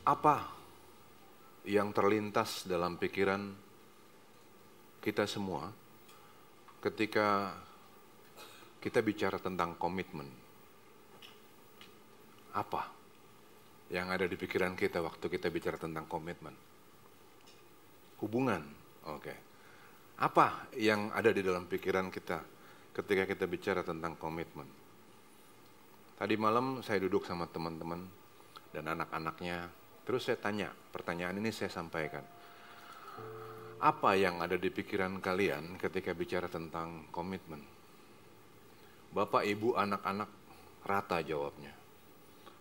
Apa yang terlintas dalam pikiran kita semua ketika kita bicara tentang komitmen? Apa yang ada di pikiran kita waktu kita bicara tentang komitmen? Hubungan, oke. Apa yang ada di dalam pikiran kita ketika kita bicara tentang komitmen? Tadi malam saya duduk sama teman-teman dan anak-anaknya, terus saya tanya, pertanyaan ini saya sampaikan. Apa yang ada di pikiran kalian ketika bicara tentang komitmen? Bapak, ibu, anak-anak rata jawabnya.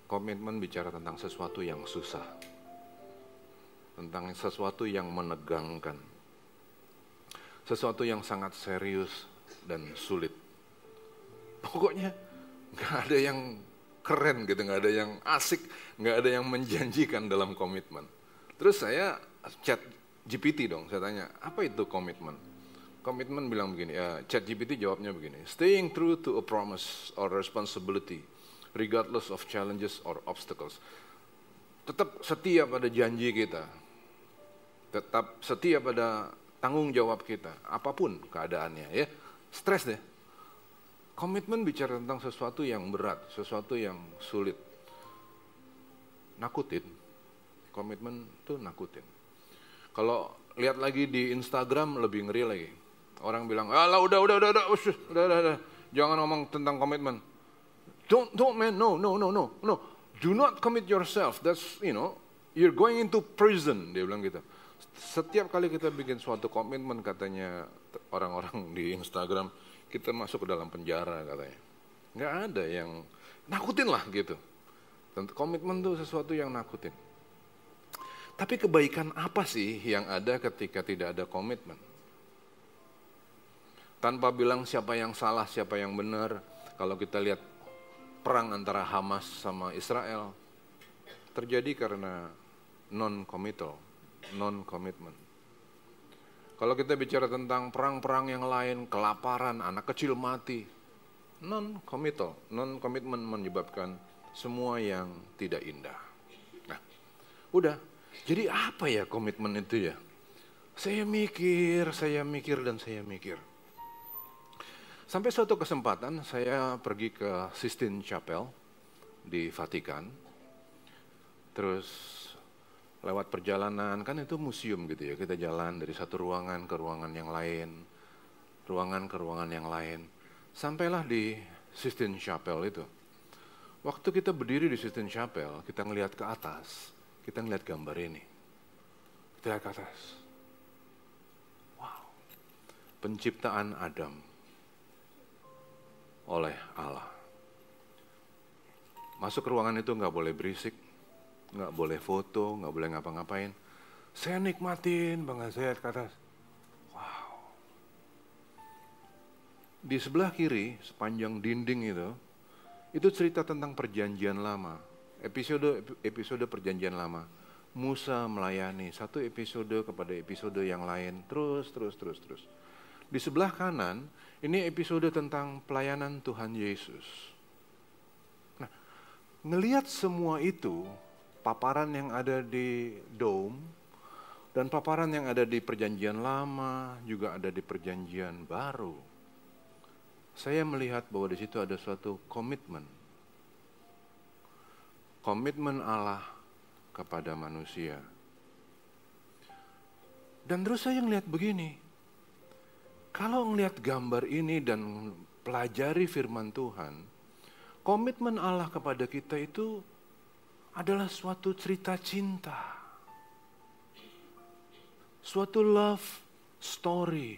Komitmen bicara tentang sesuatu yang susah, tentang sesuatu yang menegangkan, sesuatu yang sangat serius dan sulit. Pokoknya nggak ada yang keren gitu, nggak ada yang asik, nggak ada yang menjanjikan dalam komitmen. Terus saya chat GPT dong, saya tanya, apa itu komitmen? Komitmen bilang begini, chat GPT jawabnya begini, staying true to a promise or responsibility, regardless of challenges or obstacles. Tetap setia pada janji kita, tetap setia pada tanggung jawab kita, apapun keadaannya ya. Stres deh. Komitmen bicara tentang sesuatu yang berat, sesuatu yang sulit. Nakutin. Komitmen tuh nakutin. Kalau lihat lagi di Instagram lebih ngeri lagi. Orang bilang, "Alah udah. Jangan ngomong tentang komitmen." Don't man, no. Do not commit yourself. That's, you're going into prison, dia bilang gitu. Setiap kali kita bikin suatu komitmen, katanya orang-orang di Instagram, kita masuk ke dalam penjara katanya. Nggak ada yang nakutin lah gitu. Komitmen itu sesuatu yang nakutin. Tapi kebaikan apa sih yang ada ketika tidak ada komitmen? Tanpa bilang siapa yang salah, siapa yang benar, kalau kita lihat perang antara Hamas sama Israel terjadi karena non-commitment. Kalau kita bicara tentang perang-perang yang lain, kelaparan, anak kecil mati, non-commitment menyebabkan semua yang tidak indah. Nah, udah. Jadi apa ya komitmen itu ya? Saya mikir. Sampai suatu kesempatan saya pergi ke Sistine Chapel di Vatikan. Terus lewat perjalanan, kan itu museum gitu ya. Kita jalan dari satu ruangan ke ruangan yang lain. Ruangan ke ruangan yang lain. Sampailah di Sistine Chapel itu. Waktu kita berdiri di Sistine Chapel, kita ngelihat ke atas. Kita ngelihat gambar ini. Kita lihat ke atas. Wow. Penciptaan Adam oleh Allah. Masuk ke ruangan itu nggak boleh berisik, nggak boleh foto, nggak boleh ngapa-ngapain. Saya nikmatin banget, saya lihat ke atas. Wow. Di sebelah kiri, sepanjang dinding itu cerita tentang perjanjian lama. Episode perjanjian lama. Musa melayani satu episode kepada episode yang lain, terus. Di sebelah kanan, ini episode tentang pelayanan Tuhan Yesus. Nah, ngelihat semua itu, paparan yang ada di Dome, dan paparan yang ada di perjanjian lama, juga ada di perjanjian baru. Saya melihat bahwa di situ ada suatu komitmen. Komitmen Allah kepada manusia. Dan terus saya ngelihat begini, kalau ngelihat gambar ini dan pelajari firman Tuhan, komitmen Allah kepada kita itu adalah suatu cerita cinta. Suatu love story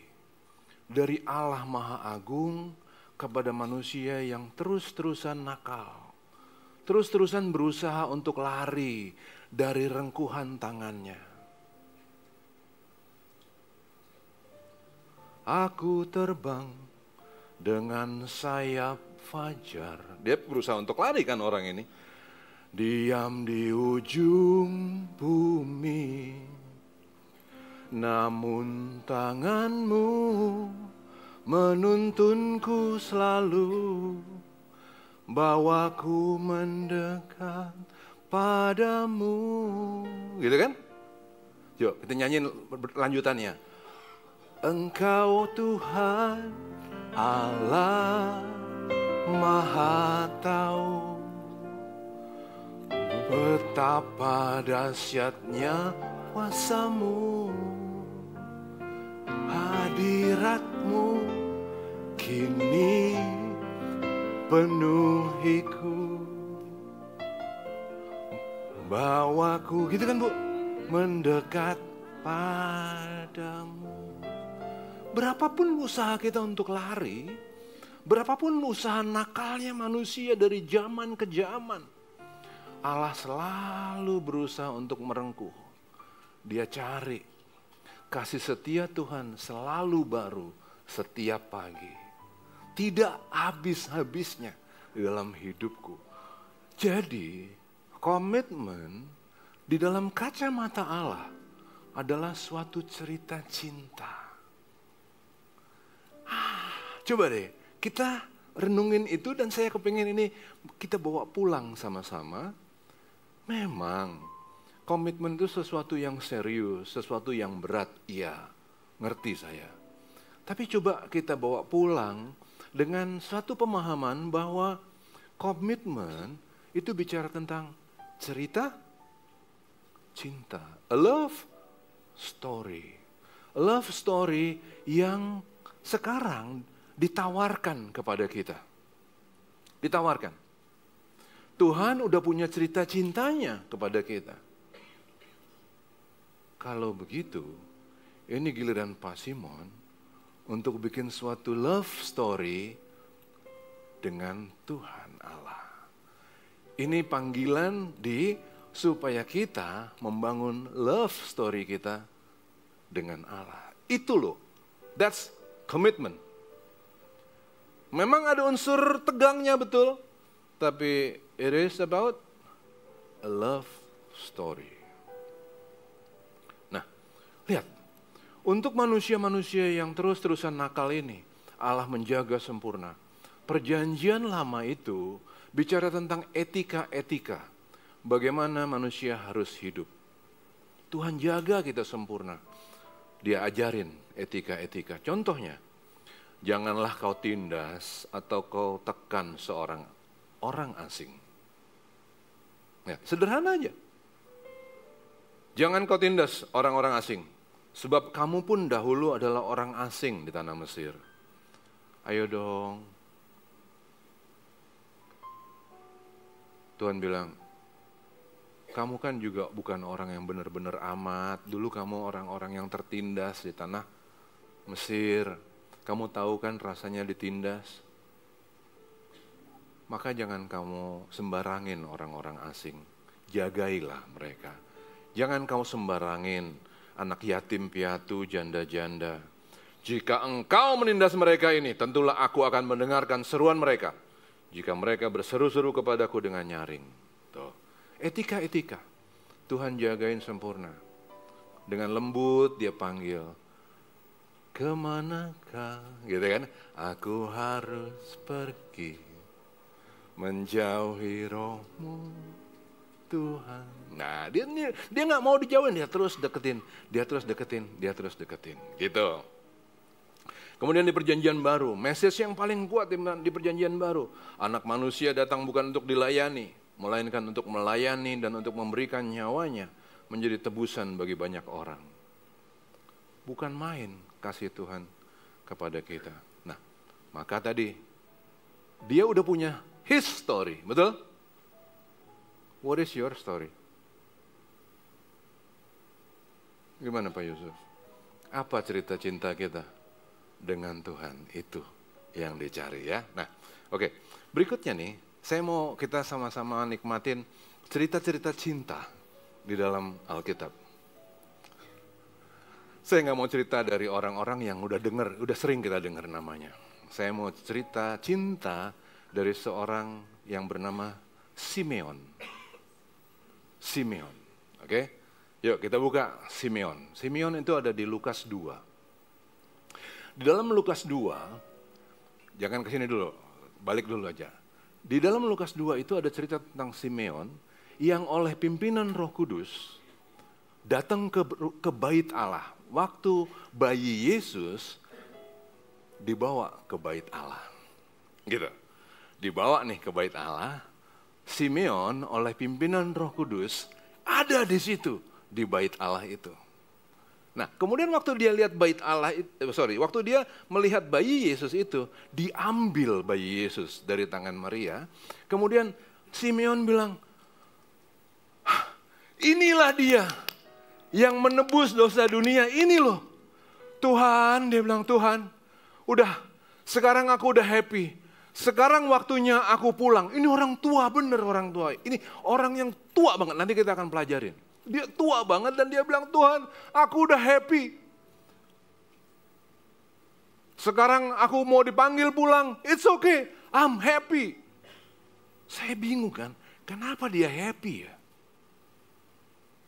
dari Allah Maha Agung kepada manusia yang terus-terusan nakal. Terus-terusan berusaha untuk lari dari rengkuhan tangannya. Aku terbang dengan sayap fajar. Dia berusaha untuk lari kan orang ini. Diam di ujung bumi, namun tanganmu menuntunku selalu, bawaku mendekat padamu. gitu kan? Yuk kita nyanyiin lanjutannya. Engkau Tuhan Allah Maha Tahu, betapa dahsyatnya kuasa-Mu, hadirat-Mu kini penuhiku, bawaku, gitu kan Bu, mendekat padamu. Berapapun usaha kita untuk lari, berapapun usaha nakalnya manusia dari zaman ke zaman, Allah selalu berusaha untuk merengkuh. Dia cari. Kasih setia Tuhan selalu baru setiap pagi. Tidak habis-habisnya di dalam hidupku. Jadi, komitmen di dalam kacamata Allah adalah suatu cerita cinta. Coba deh, kita renungin itu dan saya kepingin ini kita bawa pulang sama-sama. Memang komitmen itu sesuatu yang serius, sesuatu yang berat, iya, ngerti saya. Tapi coba kita bawa pulang dengan suatu pemahaman bahwa komitmen itu bicara tentang cerita cinta, a love story. A love story yang sekarang ditawarkan kepada kita. Ditawarkan. Tuhan udah punya cerita cintanya kepada kita. Kalau begitu, ini giliran Pak Simon untuk bikin suatu love story dengan Tuhan Allah. Ini panggilan supaya kita membangun love story kita dengan Allah. Itu loh, that's commitment. Memang ada unsur tegangnya betul, tapi it is about a love story. Nah, lihat, untuk manusia-manusia yang terus-terusan nakal ini, Allah menjaga sempurna. Perjanjian lama itu bicara tentang etika-etika, bagaimana manusia harus hidup. Tuhan jaga kita sempurna. Dia ajarin etika-etika. Contohnya, janganlah kau tindas atau kau tekan seorang orang asing. Ya, sederhana aja. Jangan kau tindas orang-orang asing. Sebab kamu pun dahulu adalah orang asing di tanah Mesir. Ayo dong. Tuhan bilang, kamu kan juga bukan orang yang benar-benar amat. Dulu kamu orang-orang yang tertindas di tanah Mesir. Kamu tahu kan rasanya ditindas. Maka jangan kamu sembarangin orang-orang asing. Jagailah mereka. Jangan kamu sembarangin anak yatim piatu, janda-janda. Jika engkau menindas mereka ini, tentulah aku akan mendengarkan seruan mereka. Jika mereka berseru-seru kepadaku dengan nyaring. Tuh. Etika-etika. Tuhan jagain sempurna. Dengan lembut dia panggil. Kemanakah, gitu kan? Aku harus pergi, menjauhi rohmu, Tuhan. Nah, dia nggak mau dijauhin, dia terus deketin, gitu. Kemudian di perjanjian baru, message yang paling kuat di perjanjian baru, anak manusia datang bukan untuk dilayani, melainkan untuk melayani dan untuk memberikan nyawanya menjadi tebusan bagi banyak orang. Bukan main kasih Tuhan kepada kita. Nah, maka tadi dia udah punya his story, betul? What is your story? Gimana Pak Yusuf? Apa cerita cinta kita dengan Tuhan? Itu yang dicari ya. Nah, oke. Berikutnya nih, saya mau kita sama-sama nikmatin cerita-cerita cinta di dalam Alkitab. Saya nggak mau cerita dari orang-orang yang udah sering kita dengar namanya. Saya mau cerita cinta dari seorang yang bernama Simeon. Simeon, oke? Yuk kita buka Simeon. Simeon itu ada di Lukas 2. Di dalam Lukas 2, jangan kesini dulu, balik dulu aja. Di dalam Lukas 2 itu ada cerita tentang Simeon yang oleh pimpinan Roh Kudus datang ke bait Allah. Waktu bayi Yesus dibawa ke bait Allah. Gitu. Dibawa nih ke bait Allah. Simeon oleh pimpinan Roh Kudus ada di situ, di bait Allah itu. Nah, kemudian waktu dia lihat waktu dia melihat bayi Yesus itu, diambil bayi Yesus dari tangan Maria. Kemudian Simeon bilang, inilah dia yang menebus dosa dunia, ini loh. Tuhan, dia bilang, Tuhan, udah, sekarang aku udah happy. Sekarang waktunya aku pulang. Ini orang tua, bener orang tua. Ini orang yang tua banget, nanti kita akan pelajarin. Dia tua banget dan dia bilang, Tuhan, aku udah happy. Sekarang aku mau dipanggil pulang, it's okay, I'm happy. Saya bingung kan, kenapa dia happy ya?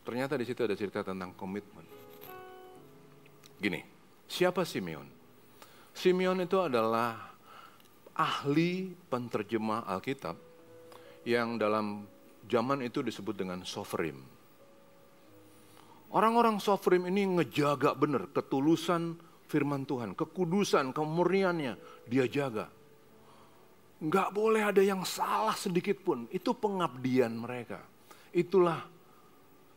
Ternyata di situ ada cerita tentang komitmen. Gini, siapa Simeon? Simeon itu adalah ahli penterjemah Alkitab yang dalam zaman itu disebut dengan sofrim. Orang-orang sofrim ini ngejaga benar ketulusan firman Tuhan, kekudusan, kemurniannya dia jaga. Nggak boleh ada yang salah sedikit pun, itu pengabdian mereka. Itulah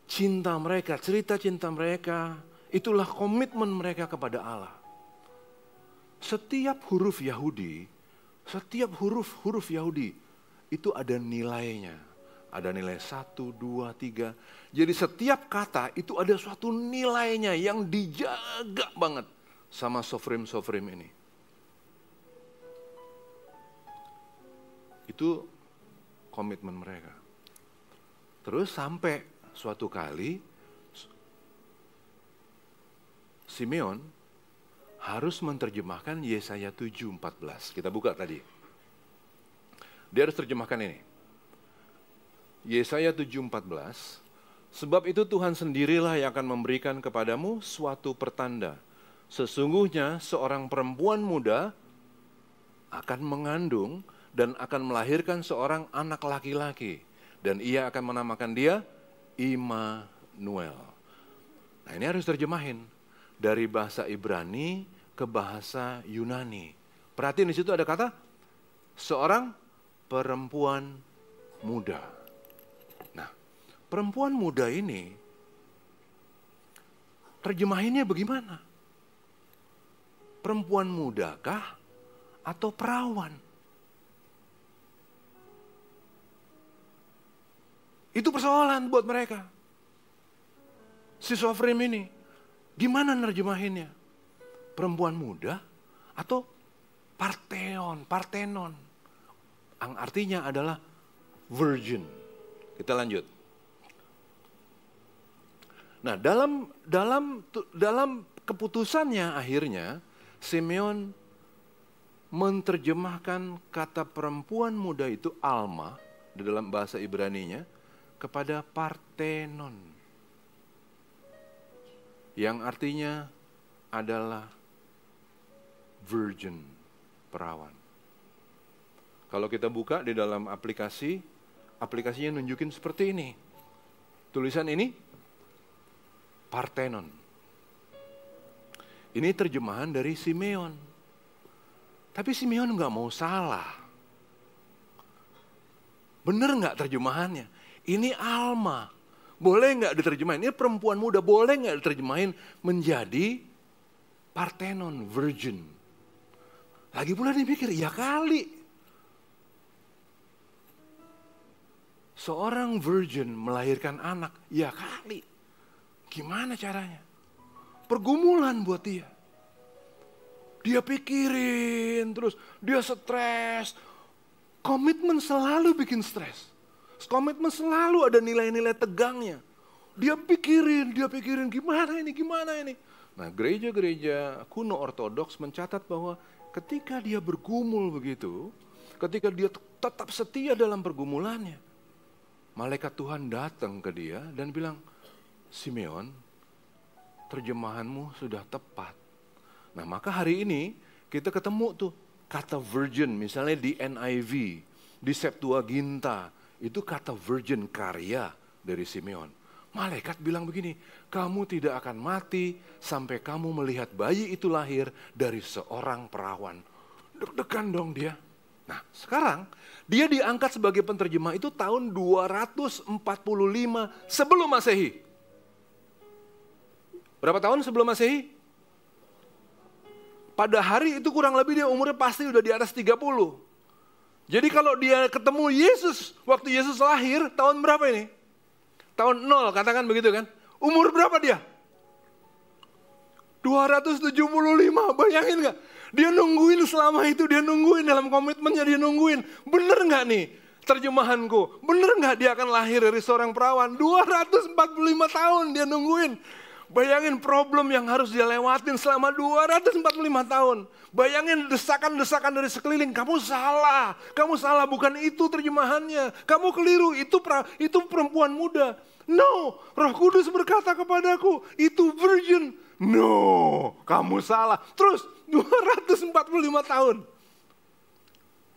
cinta mereka, cerita cinta mereka, itulah komitmen mereka kepada Allah. Setiap huruf Yahudi, setiap huruf Yahudi itu ada nilainya. Ada nilai 1, 2, 3. Jadi setiap kata itu ada suatu nilainya yang dijaga banget sama sofrim-sofrim ini. Itu komitmen mereka. Terus sampai suatu kali Simeon harus menerjemahkan Yesaya 7:14. Kita buka tadi. Dia harus terjemahkan ini. Yesaya 7:14. Sebab itu Tuhan sendirilah yang akan memberikan kepadamu suatu pertanda. Sesungguhnya seorang perempuan muda akan mengandung dan akan melahirkan seorang anak laki-laki. Dan ia akan menamakan dia Immanuel. Nah, ini harus terjemahin. Dari bahasa Ibrani ke bahasa Yunani. Perhatiin di situ ada kata seorang perempuan muda. Nah, perempuan muda ini terjemahinnya bagaimana? Perempuan mudakah atau perawan? Itu persoalan buat mereka. Si sofrim ini. Gimana nerjemahinnya? Perempuan muda atau partenon. Yang artinya adalah virgin. Kita lanjut. Nah, dalam keputusannya akhirnya Simeon menerjemahkan kata perempuan muda itu Alma di dalam bahasa Ibraninya kepada partenon. Yang artinya adalah virgin, perawan. Kalau kita buka di dalam aplikasinya nunjukin seperti ini. Tulisan ini, Partenon. Ini terjemahan dari Simeon. Tapi Simeon nggak mau salah. Bener nggak terjemahannya? Ini Alma. Boleh nggak diterjemahin? Ini perempuan muda, boleh nggak diterjemahin menjadi Partenon, virgin? Lagi pula dia mikir, ya kali. Seorang virgin melahirkan anak, ya kali. Gimana caranya? Pergumulan buat dia. Dia pikirin terus, dia stres. Komitmen selalu bikin stres. Komitmen selalu ada nilai-nilai tegangnya. Dia pikirin gimana ini. Nah, gereja-gereja kuno ortodoks mencatat bahwa ketika dia bergumul begitu, ketika dia tetap setia dalam pergumulannya, malaikat Tuhan datang ke dia dan bilang, Simeon, terjemahanmu sudah tepat. Nah, maka hari ini kita ketemu tuh kata virgin, misalnya di NIV, di Septuaginta, itu kata virgin karya dari Simeon. Malaikat bilang begini, kamu tidak akan mati sampai kamu melihat bayi itu lahir dari seorang perawan. Deg-degan dong dia. Nah sekarang dia diangkat sebagai penterjemah itu tahun 245 sebelum Masehi. Berapa tahun sebelum Masehi? Pada hari itu kurang lebih dia umurnya pasti udah di atas 30. Jadi kalau dia ketemu Yesus, waktu Yesus lahir, tahun berapa ini? Tahun 0, katakan begitu kan? Umur berapa dia? 275, bayangin gak? Dia nungguin selama itu, dia nungguin dalam komitmennya, dia nungguin. Bener gak nih terjemahanku? Bener gak dia akan lahir dari seorang perawan? 245 tahun dia nungguin. Bayangin problem yang harus dia lewatin selama 245 tahun. Bayangin desakan-desakan dari sekeliling. Kamu salah, bukan itu terjemahannya. Kamu keliru, itu perempuan muda. No, Roh Kudus berkata kepadaku, itu virgin. No, kamu salah. Terus 245 tahun.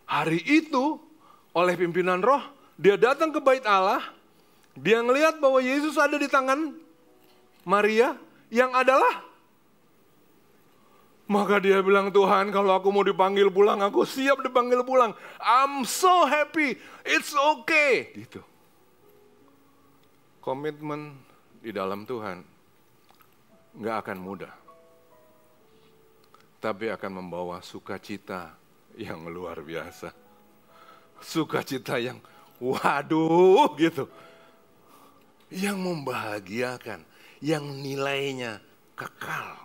Hari itu, oleh pimpinan roh, dia datang ke bait Allah. Dia ngelihat bahwa Yesus ada di tangan Maria yang adalah, maka dia bilang, Tuhan kalau aku mau dipanggil pulang, aku siap dipanggil pulang. I'm so happy, it's okay. Gitu. Komitmen di dalam Tuhan gak akan mudah. Tapi akan membawa sukacita yang luar biasa. Sukacita yang waduh gitu. Yang membahagiakan. Yang nilainya kekal.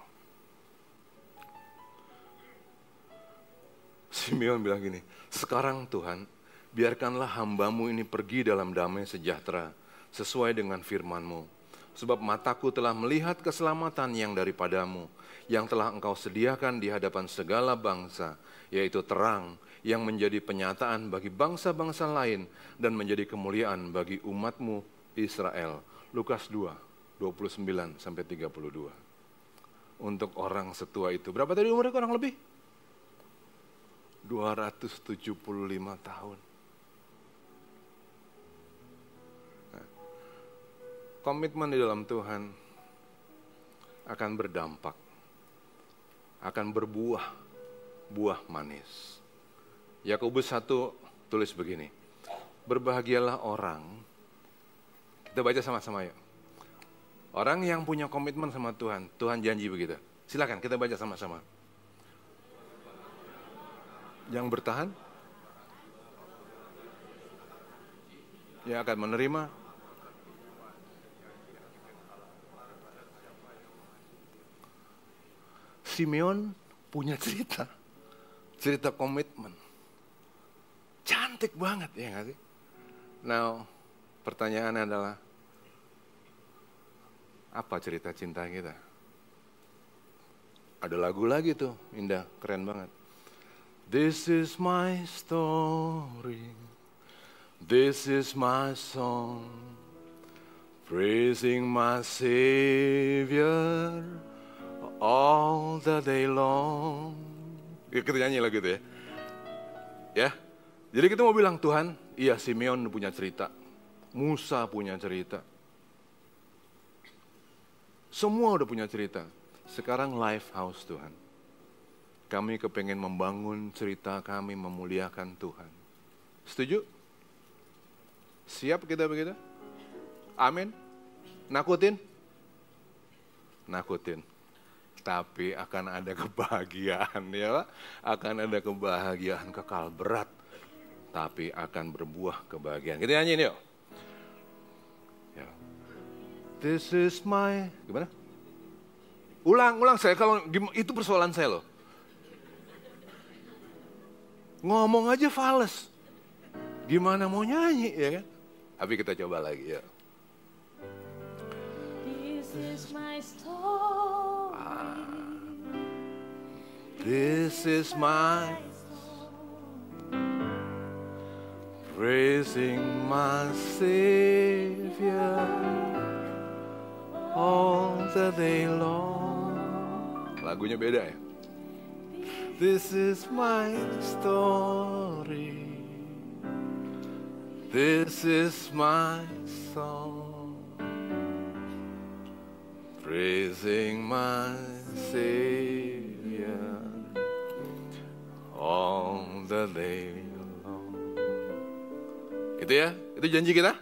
Simeon bilang gini, sekarang Tuhan, biarkanlah hambamu ini pergi dalam damai sejahtera, sesuai dengan firman-Mu. Sebab mataku telah melihat keselamatan yang daripadamu, yang telah Engkau sediakan di hadapan segala bangsa, yaitu terang yang menjadi penyataan bagi bangsa-bangsa lain, dan menjadi kemuliaan bagi umat-Mu Israel. Lukas 2. 29 sampai 32. Untuk orang setua itu. Berapa tadi umurnya kurang lebih? 275 tahun. Nah, komitmen di dalam Tuhan akan berdampak. Akan berbuah. Buah manis. Yakobus 1 tulis begini. Berbahagialah orang. Kita baca sama-sama yuk. Orang yang punya komitmen sama Tuhan, Tuhan janji begitu. Silakan kita baca sama-sama. Yang bertahan, yang akan menerima. Simeon punya cerita komitmen. Cantik banget ya nggak sih? Now, pertanyaannya adalah, apa cerita cinta kita? Ada lagu lagi tuh, indah, keren banget. This is my story, this is my song, praising my Savior all the day long. Kita nyanyi lagu itu ya. Ya, jadi kita mau bilang, Tuhan, iya Simeon punya cerita, Musa punya cerita. Semua udah punya cerita. Sekarang Lifehouse Tuhan. Kami kepengen membangun cerita kami memuliakan Tuhan. Setuju? Siap kita begitu? Amin? Nakutin? Nakutin. Tapi akan ada kebahagiaan ya Pak. Akan ada kebahagiaan kekal berat. Tapi akan berbuah kebahagiaan. Kita nyanyiin yuk. This is my, gimana? Ulang saya, kalau itu persoalan saya loh. Ngomong aja fales. Gimana mau nyanyi ya kan? Tapi kita coba lagi ya. This is my story. This is my praising my Savior all the day long. Lagunya beda ya. This is my story. This is my song. praising my Savior all the day long. Itu ya, itu janji kita?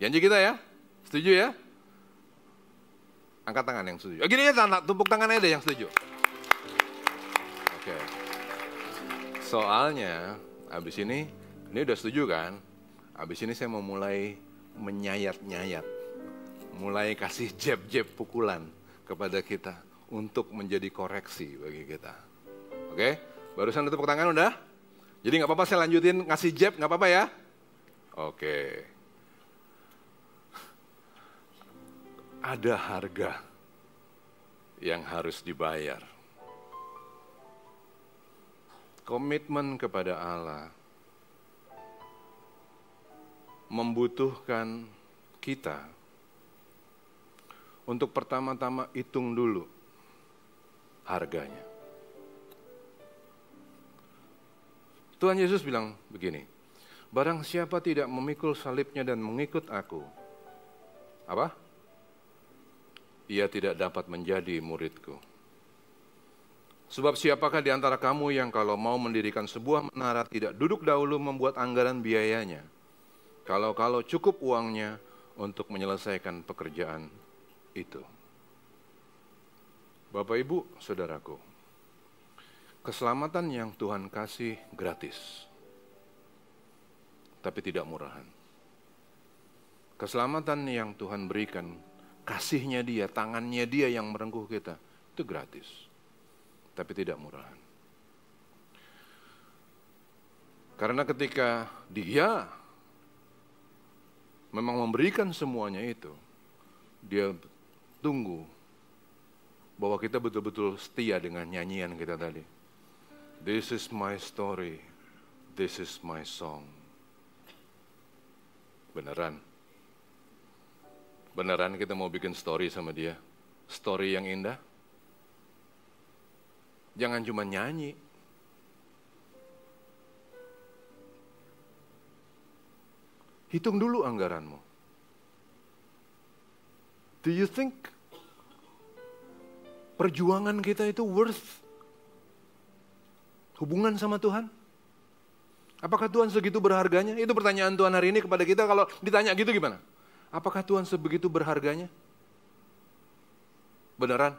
Janji kita ya? Setuju ya? Angkat tangan yang setuju. Gini ya, tumpuk tangan aja deh yang setuju. Oke. Soalnya, abis ini udah setuju kan? Abis ini saya mau mulai menyayat-nyayat. Mulai kasih jab-jab pukulan kepada kita untuk menjadi koreksi bagi kita. Oke? Barusan tepuk tangan udah? Jadi nggak apa-apa saya lanjutin ngasih jab, nggak apa-apa ya? Oke. Ada harga yang harus dibayar. Komitmen kepada Allah membutuhkan kita untuk pertama-tama hitung dulu harganya. Tuhan Yesus bilang begini, barang siapa tidak memikul salibnya dan mengikut aku, apa? Ia tidak dapat menjadi muridku. Sebab siapakah di antara kamu yang kalau mau mendirikan sebuah menara tidak duduk dahulu membuat anggaran biayanya, kalau cukup uangnya untuk menyelesaikan pekerjaan itu. Bapak, Ibu, Saudaraku, keselamatan yang Tuhan kasih gratis, tapi tidak murahan. Keselamatan yang Tuhan berikan, kasihnya Dia, tangannya Dia yang merengkuh kita, itu gratis, tapi tidak murahan. Karena ketika Dia memang memberikan semuanya itu, Dia tunggu bahwa kita betul-betul setia dengan nyanyian kita tadi. This is my story, this is my song. Beneran? Beneran kita mau bikin story sama Dia? Story yang indah? Jangan cuma nyanyi. Hitung dulu anggaranmu. Do you think perjuangan kita itu worth hubungan sama Tuhan? Apakah Tuhan segitu berharganya? Itu pertanyaan Tuhan hari ini kepada kita. Kalau ditanya gitu gimana? Apakah Tuhan sebegitu berharganya? Beneran?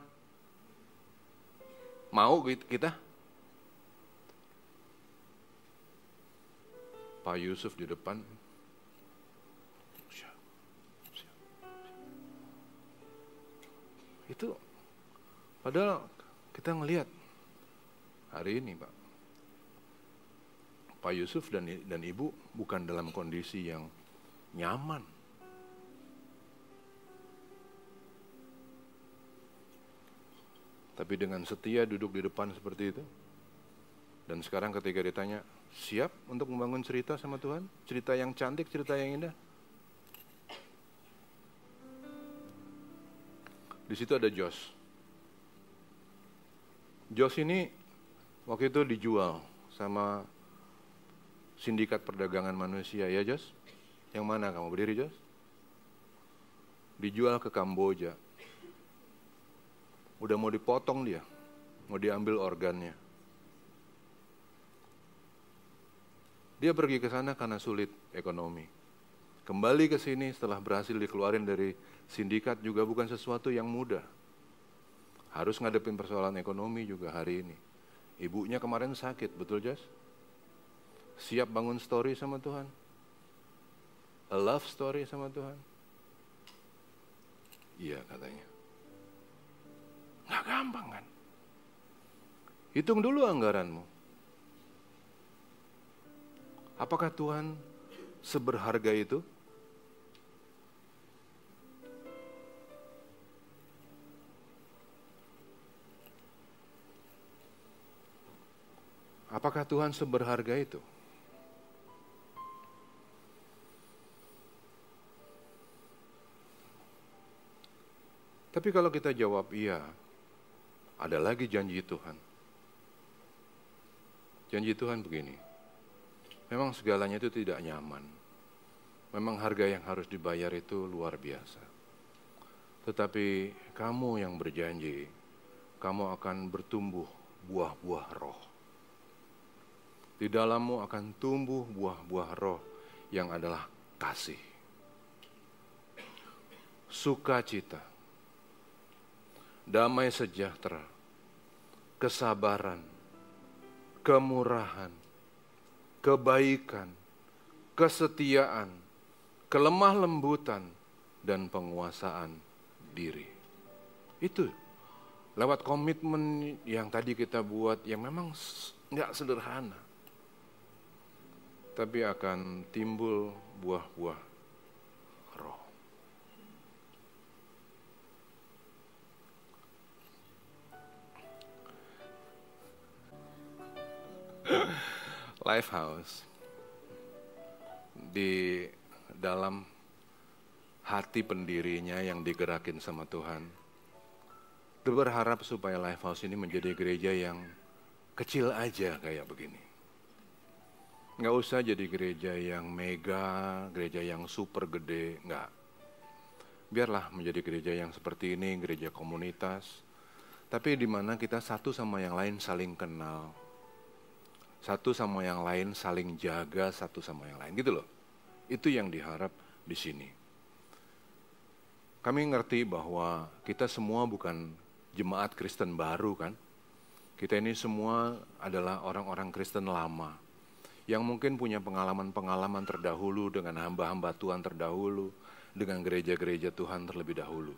Mau kita? Pak Yusuf di depan. Itu padahal kita ngelihat hari ini, Pak Yusuf dan Ibu bukan dalam kondisi yang nyaman. Tapi dengan setia duduk di depan seperti itu. Dan sekarang ketika ditanya, siap untuk membangun cerita sama Tuhan? Cerita yang cantik, cerita yang indah? Di situ ada Jos. Jos ini waktu itu dijual sama sindikat perdagangan manusia, ya Jos? Yang mana kamu berdiri, Jos? Dijual ke Kamboja. Udah mau dipotong dia, mau diambil organnya. Dia pergi ke sana karena sulit ekonomi. Kembali ke sini setelah berhasil dikeluarin dari sindikat juga bukan sesuatu yang mudah. Harus ngadepin persoalan ekonomi juga hari ini. Ibunya kemarin sakit, betul Jas? Siap bangun story sama Tuhan? A love story sama Tuhan? Iya katanya. Nggak gampang kan? Hitung dulu anggaranmu. Apakah Tuhan seberharga itu? Apakah Tuhan seberharga itu? Tapi kalau kita jawab iya, ada lagi janji Tuhan. Janji Tuhan begini, memang segalanya itu tidak nyaman. Memang harga yang harus dibayar itu luar biasa. Tetapi kamu yang berjanji, kamu akan bertumbuh buah-buah roh. Di dalammu akan tumbuh buah-buah roh yang adalah kasih, sukacita, damai sejahtera, kesabaran, kemurahan, kebaikan, kesetiaan, kelemah lembutan, dan penguasaan diri. Itu lewat komitmen yang tadi kita buat yang memang nggak sederhana. Tapi akan timbul buah-buah roh. Lifehouse di dalam hati pendirinya yang digerakin sama Tuhan, itu berharap supaya Lifehouse ini menjadi gereja yang kecil aja kayak begini. Nggak usah jadi gereja yang mega, gereja yang super gede, nggak. Biarlah menjadi gereja yang seperti ini, gereja komunitas, tapi di mana kita satu sama yang lain saling kenal, satu sama yang lain saling jaga satu sama yang lain, gitu loh. Itu yang diharap di sini. Kami ngerti bahwa kita semua bukan jemaat Kristen baru kan. Kita ini semua adalah orang-orang Kristen lama yang mungkin punya pengalaman-pengalaman terdahulu dengan hamba-hamba Tuhan terdahulu, dengan gereja-gereja Tuhan terlebih dahulu.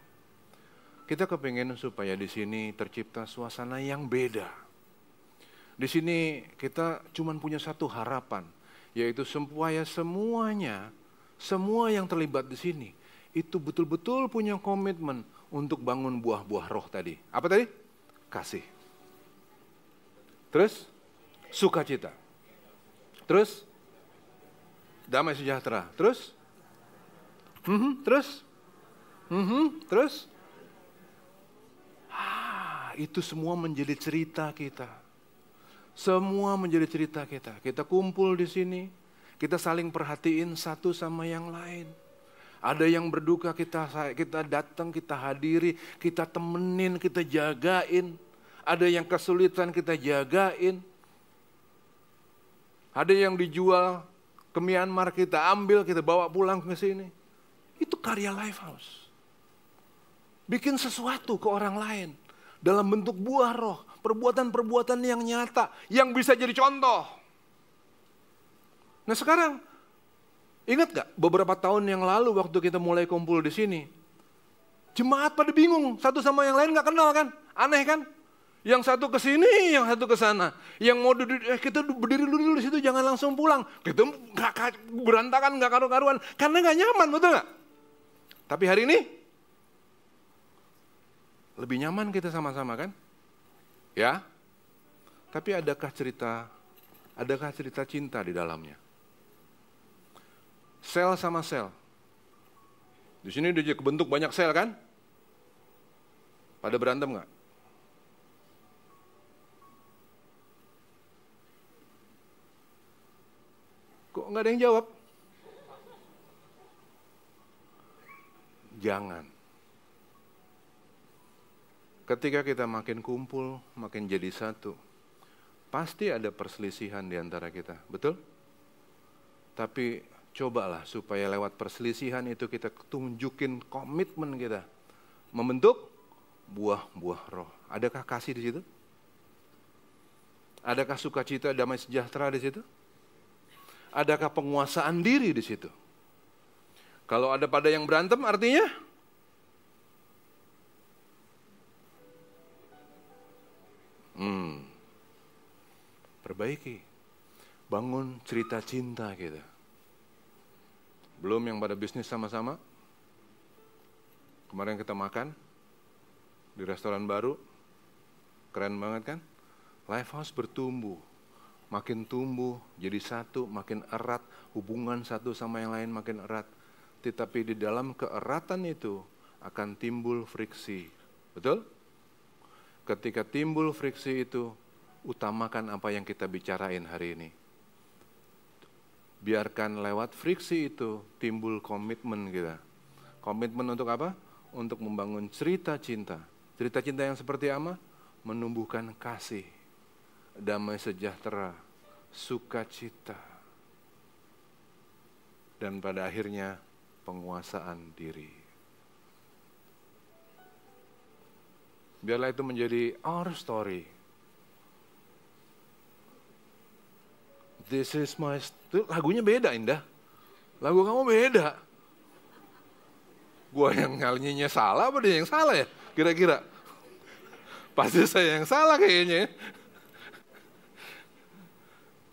Kita kepingin supaya di sini tercipta suasana yang beda. Di sini kita cuma punya satu harapan, yaitu supaya semuanya, semua yang terlibat di sini, itu betul-betul punya komitmen untuk bangun buah-buah roh tadi. Apa tadi? Kasih. Terus, sukacita. Terus, damai sejahtera. Terus, terus. Itu semua menjadi cerita kita. Semua menjadi cerita kita. Kita kumpul di sini, kita saling perhatiin satu sama yang lain. Ada yang berduka kita datang, kita hadiri, kita temenin, kita jagain. Ada yang kesulitan kita jagain. Ada yang dijual ke Myanmar kita ambil, kita bawa pulang ke sini. Itu karya Lifehouse. Bikin sesuatu ke orang lain dalam bentuk buah roh, perbuatan-perbuatan yang nyata, yang bisa jadi contoh. Nah sekarang, ingat gak beberapa tahun yang lalu waktu kita mulai kumpul di sini, jemaat pada bingung, satu sama yang lain gak kenal kan? Aneh kan? Yang satu ke sini, yang satu ke sana. Yang mau kita berdiri dulu di situ, jangan langsung pulang. Kita nggak berantakan, nggak karu-karuan, karena nggak nyaman, betul nggak? Tapi hari ini lebih nyaman kita sama-sama kan? Ya. Tapi adakah cerita cinta di dalamnya? Sel sama sel. Di sini udah kebentuk banyak sel kan? Pada berantem nggak? Kok nggak ada yang jawab? Jangan. Ketika kita makin kumpul, makin jadi satu, pasti ada perselisihan di antara kita, betul? Tapi cobalah supaya lewat perselisihan itu kita tunjukin komitmen kita membentuk buah-buah roh. Adakah kasih di situ? Adakah sukacita, damai sejahtera di situ? Adakah penguasaan diri di situ? Kalau ada pada yang berantem artinya perbaiki. Bangun cerita cinta kita. Belum yang pada bisnis sama-sama. Kemarin kita makan di restoran baru. Keren banget kan? Lifehouse bertumbuh. Makin tumbuh, jadi satu, makin erat, hubungan satu sama yang lain makin erat. Tetapi di dalam keeratan itu akan timbul friksi. Betul? Ketika timbul friksi itu, utamakan apa yang kita bicarain hari ini. Biarkan lewat friksi itu timbul komitmen kita. Komitmen untuk apa? untuk membangun cerita cinta. Cerita cinta yang seperti apa? Menumbuhkan kasih, damai sejahtera, sukacita, dan pada akhirnya penguasaan diri. Biarlah itu menjadi our story. This is my story. Lagunya beda, Indah. Lagu kamu beda. Gua yang nyanyinya salah apa dia yang salah ya? Kira-kira. Pasti saya yang salah kayaknya.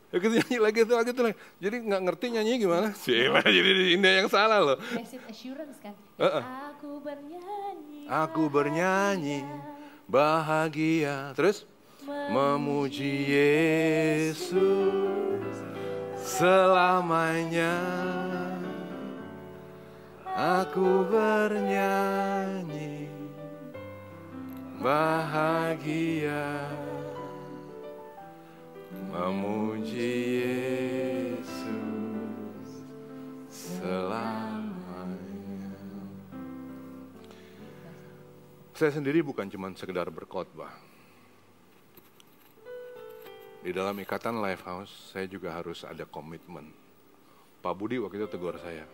Ya kita nyanyi lagi itu lagi. Jadi nggak ngerti nyanyi gimana? Cila, jadi Indah yang salah loh. Blessed assurance kan. Aku bernyanyi bahagia. Terus memuji Yesus selamanya. Aku bernyanyi bahagia, memuji Yesus selamanya. Saya sendiri bukan cuma sekedar berkhotbah. Di dalam ikatan Lifehouse, saya juga harus ada komitmen. Pak Budi waktu itu tegur saya.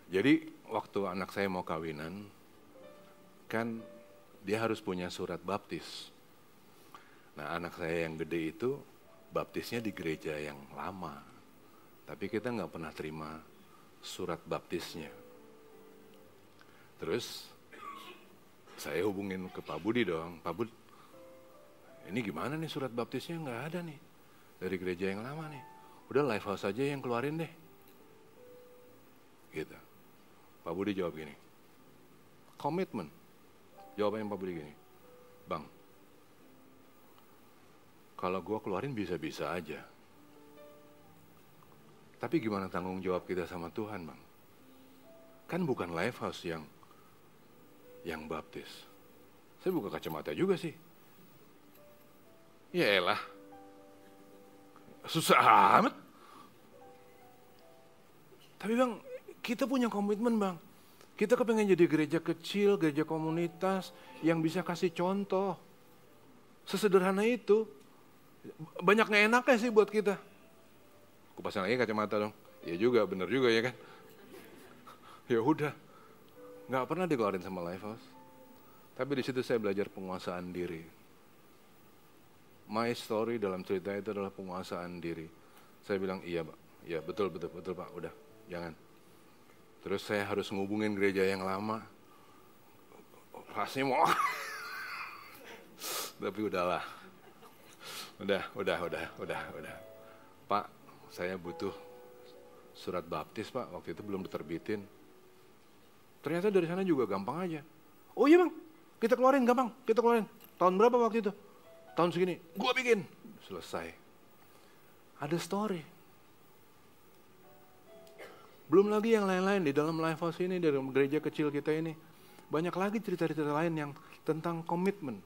Jadi waktu anak saya mau kawinan, kan dia harus punya surat baptis. Nah anak saya yang gede itu baptisnya di gereja yang lama. Tapi kita nggak pernah terima surat baptisnya. Terus saya hubungin ke Pak Budi dong. Pak Bud, ini gimana nih surat baptisnya nggak ada nih. Dari gereja yang lama nih. Udah Lifehouse aja yang keluarin deh. Gitu. Pak Budi jawab gini. Komitmen. Jawabannya Pak Budi gini. Bang, kalau gue keluarin bisa-bisa aja. Tapi gimana tanggung jawab kita sama Tuhan, Bang? Kan bukan Lifehouse yang baptis. Saya buka kacamata juga sih. Ya elah. Susah amat. Tapi Bang, kita punya komitmen, Bang. Kita kepengen jadi gereja kecil, gereja komunitas yang bisa kasih contoh. Sesederhana itu. Banyak gak enaknya sih buat kita. Aku pasang lagi kacamata dong. Ya juga, bener juga ya kan. Ya udah. Gak pernah dikeluarin sama Lifehouse. Tapi di situ saya belajar penguasaan diri. My story dalam cerita itu adalah penguasaan diri. Saya bilang iya Pak. Iya betul Pak. Udah, jangan. Terus saya harus ngubungin gereja yang lama. Rasanya mau. Tapi udahlah. Udah. Pak, saya butuh surat baptis Pak. Waktu itu belum diterbitin. Ternyata dari sana juga gampang aja. Oh iya Bang, kita keluarin gampang. Kita keluarin. Tahun berapa waktu itu? Tahun segini. Gua bikin. Selesai. Ada story. Belum lagi yang lain-lain di dalam Lifehouse ini, di dalam gereja kecil kita ini. Banyak lagi cerita-cerita lain yang tentang komitmen.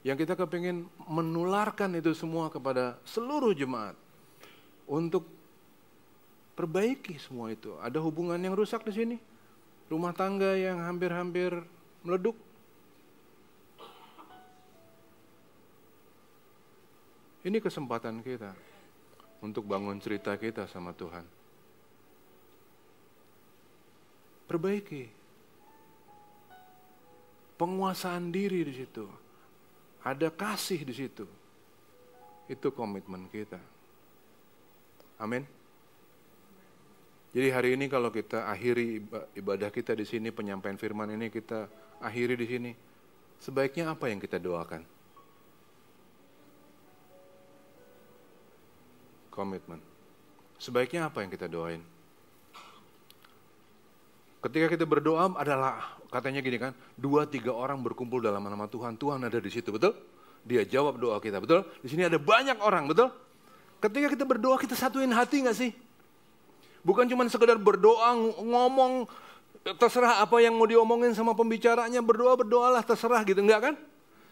Yang kita kepingin menularkan itu semua kepada seluruh jemaat. Untuk perbaiki semua itu. Ada hubungan yang rusak di sini. Rumah tangga yang hampir-hampir meleduk. Ini kesempatan kita untuk bangun cerita kita sama Tuhan. Perbaiki. Penguasaan diri di situ. Ada kasih di situ. Itu komitmen kita. Amin. Jadi hari ini kalau kita akhiri ibadah kita di sini, penyampaian firman ini kita akhiri di sini. Sebaiknya apa yang kita doakan? Komitmen. Sebaiknya apa yang kita doain? Ketika kita berdoa adalah, katanya gini kan, 2-3 orang berkumpul dalam nama Tuhan, Tuhan ada di situ, betul? Dia jawab doa kita, betul? Di sini ada banyak orang, betul? Ketika kita berdoa, kita satuin hati gak sih? Bukan cuma sekedar berdoa, ngomong, terserah apa yang mau diomongin sama pembicaranya, berdoalah terserah gitu, enggak kan?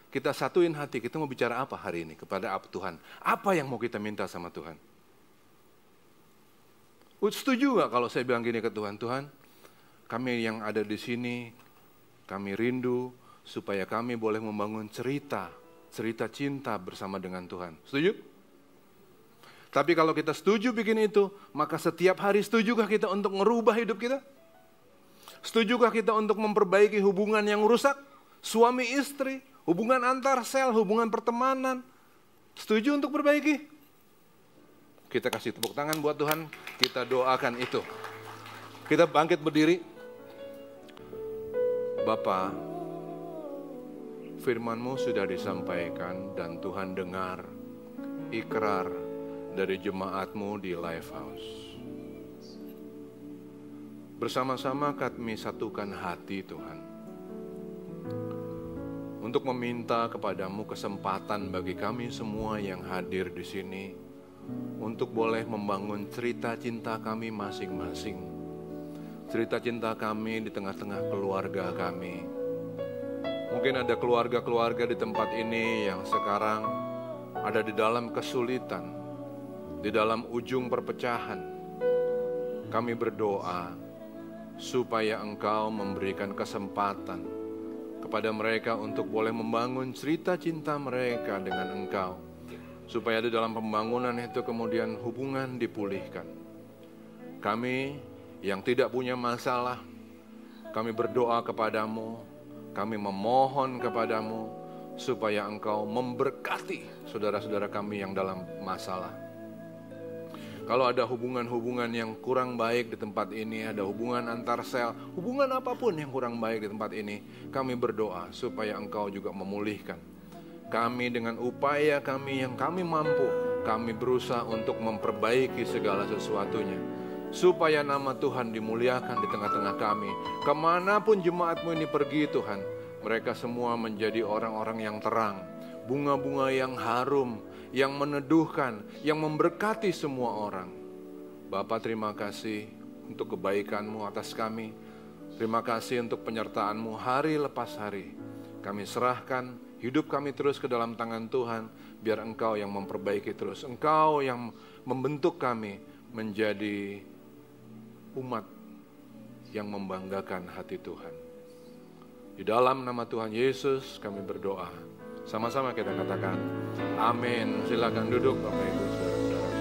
Kita satuin hati, kita mau bicara apa hari ini kepada Tuhan? Apa yang mau kita minta sama Tuhan? Setuju gak kalau saya bilang gini ke Tuhan, Tuhan, kami yang ada di sini, kami rindu supaya kami boleh membangun cerita cinta bersama dengan Tuhan. Setuju? Tapi kalau kita setuju bikin itu, maka setiap hari setujukah kita untuk merubah hidup kita? Setujukah kita untuk memperbaiki hubungan yang rusak? Suami istri, hubungan antar sel, hubungan pertemanan. Setuju untuk perbaiki? Kita kasih tepuk tangan buat Tuhan, kita doakan itu. Kita bangkit berdiri. Bapa, firman-Mu sudah disampaikan dan Tuhan dengar ikrar dari jemaat-Mu di Lifehouse. Bersama-sama kami satukan hati Tuhan, untuk meminta kepadamu kesempatan bagi kami semua yang hadir di sini, untuk boleh membangun cerita cinta kami masing-masing. Cerita cinta kami di tengah-tengah keluarga kami. Mungkin ada keluarga-keluarga di tempat ini yang sekarang ada di dalam kesulitan, di dalam ujung perpecahan. Kami berdoa supaya Engkau memberikan kesempatan kepada mereka untuk boleh membangun cerita cinta mereka dengan Engkau. Supaya di dalam pembangunan itu kemudian hubungan dipulihkan. Kami yang tidak punya masalah, kami berdoa kepadamu, kami memohon kepadamu, supaya Engkau memberkati saudara-saudara kami yang dalam masalah. Kalau ada hubungan-hubungan yang kurang baik di tempat ini, ada hubungan antar sel, hubungan apapun yang kurang baik di tempat ini, kami berdoa supaya Engkau juga memulihkan. Kami dengan upaya kami yang kami mampu, kami berusaha untuk memperbaiki segala sesuatunya, supaya nama Tuhan dimuliakan di tengah-tengah kami. Kemanapun jemaat-Mu ini pergi Tuhan, mereka semua menjadi orang-orang yang terang, bunga-bunga yang harum, yang meneduhkan, yang memberkati semua orang. Bapa, terima kasih untuk kebaikan-Mu atas kami. Terima kasih untuk penyertaan-Mu hari lepas hari. Kami serahkan hidup kami terus ke dalam tangan Tuhan, biar Engkau yang memperbaiki terus. Engkau yang membentuk kami menjadi umat yang membanggakan hati Tuhan. Di dalam nama Tuhan Yesus kami berdoa. Sama-sama kita katakan amin. Silakan duduk Bapak Ibu.